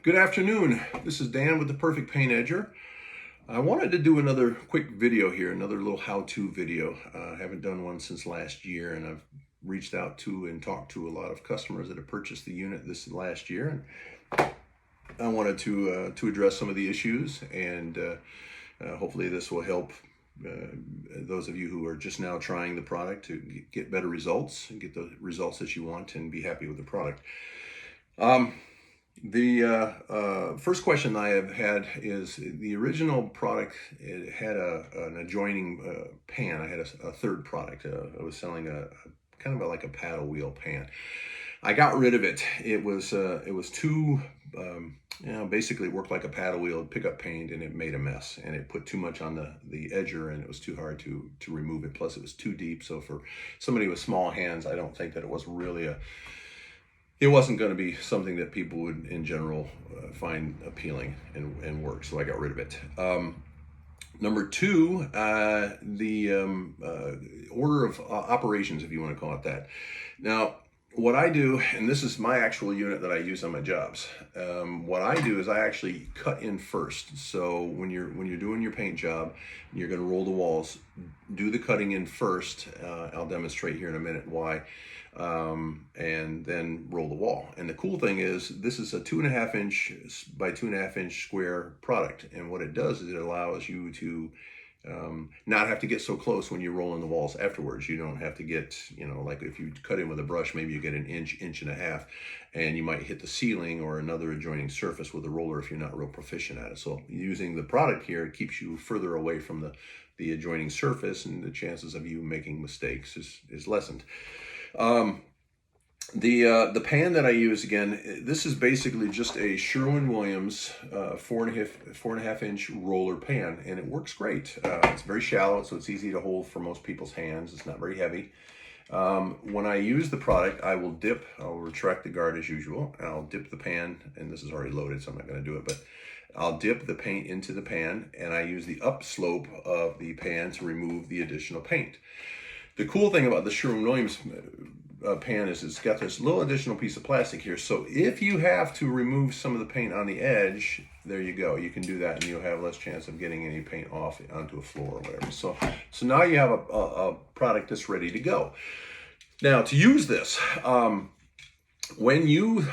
Good afternoon. This is Dan with the Perfect Paint Edger. I wanted to do another quick video here, another little how-to video. I haven't done one since last year, and I've reached out to and talked to a lot of customers that have purchased the unit this last year. And I wanted to address some of the issues, and hopefully this will help those of you who are just now trying the product to get better results and get the results that you want and be happy with the product. The first question I have had is the original product. It had an adjoining pan. I had a third product. I was selling a kind of like a paddle wheel pan. I got rid of it. It was too basically worked like a paddle wheel, pick up paint, and it made a mess, and it put too much on the edger, and it was too hard to remove it. Plus it was too deep. So for somebody with small hands, I don't think that it was really it wasn't going to be something that people would in general find appealing and work. So I got rid of it. Number two, the order of operations, if you want to call it that. Now, what I do, and this is my actual unit that I use on my jobs. What I do is I actually cut in first. So when you're doing your paint job, you're going to roll the walls. Do the cutting in first. I'll demonstrate here in a minute why. And then roll the wall. And the cool thing is this is a 2.5 inch by 2.5 inch square product. And what it does is it allows you to not have to get so close when you're rolling the walls afterwards. You don't have to get, like if you cut in with a brush, maybe you get an inch and a half, and you might hit the ceiling or another adjoining surface with a roller if you're not real proficient at it. So using the product here, it keeps you further away from the adjoining surface, and the chances of you making mistakes is lessened. The pan that I use, again, this is basically just a Sherwin-Williams 4.5 inch roller pan, and it works great. It's very shallow, so it's easy to hold for most people's hands. It's not very heavy. When I use the product, I'll retract the guard as usual. I'll dip the pan, and this is already loaded, so I'm not going to do it, but I'll dip the paint into the pan, and I use the upslope of the pan to remove the additional paint. The cool thing about the Sherwin-Williams pan is it's got this little additional piece of plastic here. So if you have to remove some of the paint on the edge, there you go. You can do that, and you'll have less chance of getting any paint off onto a floor or whatever. So now you have a product that's ready to go. Now to use this, when you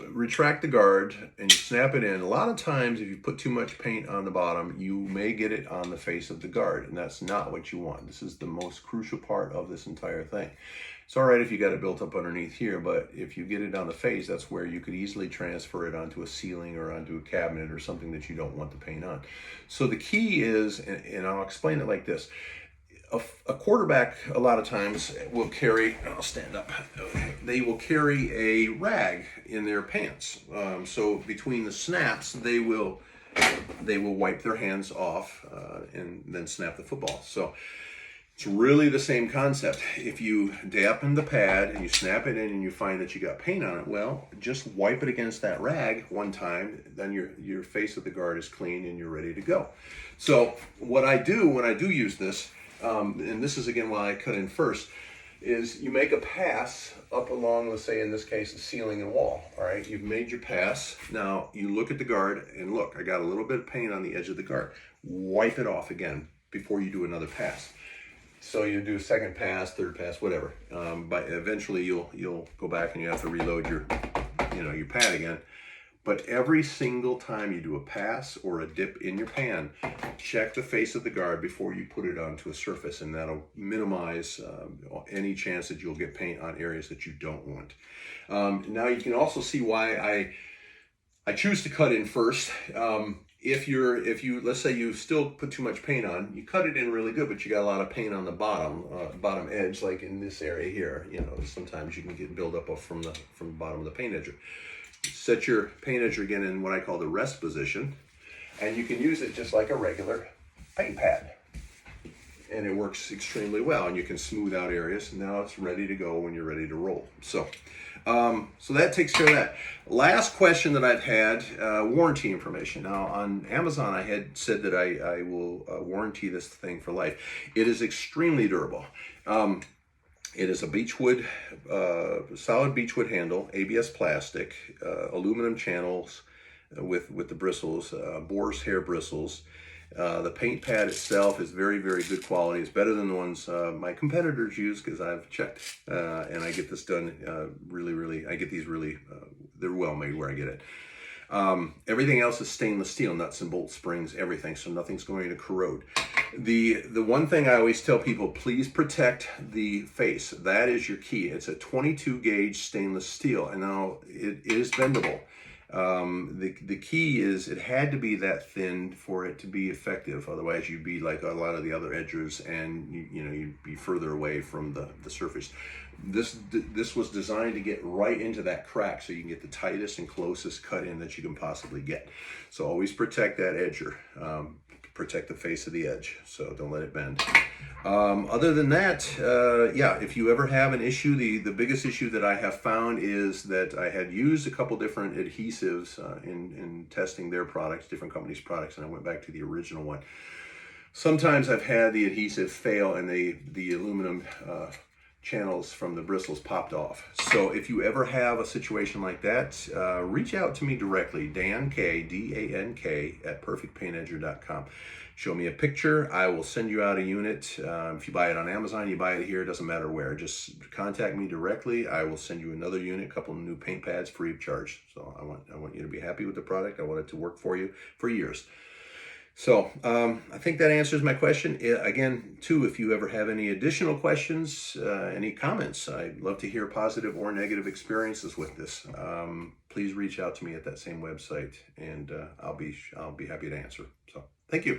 retract the guard and you snap it in, a lot of times if you put too much paint on the bottom, you may get it on the face of the guard, and that's not what you want. This is the most crucial part of this entire thing. It's all right if you got it built up underneath here, but if you get it on the face, that's where you could easily transfer it onto a ceiling or onto a cabinet or something that you don't want the paint on. So the key is, and I'll explain it like this, a quarterback a lot of times will carry, I'll stand up, they will carry a rag in their pants. So between the snaps, they will wipe their hands off and then snap the football. So it's really the same concept. If you dampen the pad and you snap it in and you find that you got paint on it, well, just wipe it against that rag one time, then your face of the guard is clean and you're ready to go. So what I do when I do use this, and this is again why I cut in first, is you make a pass up along, let's say in this case, the ceiling and wall. All right, you've made your pass. Now you look at the guard and look, I got a little bit of paint on the edge of the guard. Wipe it off again before you do another pass. So you do a second pass, third pass, whatever. But eventually you'll go back and you have to reload your pad again. But every single time you do a pass or a dip in your pan, check the face of the guard before you put it onto a surface, and that'll minimize any chance that you'll get paint on areas that you don't want. Now you can also see why I choose to cut in first. If you let's say you still put too much paint on, you cut it in really good, but you got a lot of paint on the bottom edge, like in this area here. Sometimes you can get buildup from the bottom of the paint edger. Set your paint edger again in what I call the rest position, and you can use it just like a regular paint pad, and it works extremely well, and you can smooth out areas. Now it's ready to go when you're ready to roll. So that takes care of that. Last question that I've had, warranty information. Now on Amazon, I had said that I will warranty this thing for life. It is extremely durable. It is a beechwood, solid beechwood handle, ABS plastic, aluminum channels, with the bristles, boar's hair bristles. The paint pad itself is very, very good quality. It's better than the ones my competitors use because I've checked, and I get this done really. I get these really, they're well made where I get it. Everything else is stainless steel, nuts and bolts, springs, everything, so nothing's going to corrode. The one thing I always tell people, please protect the face. That is your key. It's a 22 gauge stainless steel, and now it is bendable. The key is it had to be that thin for it to be effective. Otherwise, you'd be like a lot of the other edgers, and you'd be further away from the surface. This was designed to get right into that crack, so you can get the tightest and closest cut in that you can possibly get. So always protect that edger. Protect the face of the edge, so don't let it bend. Other than that, yeah, if you ever have an issue, the biggest issue that I have found is that I had used a couple different adhesives in testing their products, different companies' products, and I went back to the original one. Sometimes I've had the adhesive fail and the aluminum channels from the bristles popped off. So if you ever have a situation like that, reach out to me directly, Dan K, D-A-N-K, at perfectpaintedger.com. Show me a picture. I will send you out a unit. If you buy it on Amazon, you buy it here, it doesn't matter where. Just contact me directly. I will send you another unit, a couple of new paint pads free of charge. So I want you to be happy with the product. I want it to work for you for years. So I think that answers my question. Again, too, if you ever have any additional questions, any comments, I'd love to hear positive or negative experiences with this. Please reach out to me at that same website, and I'll be happy to answer. So thank you.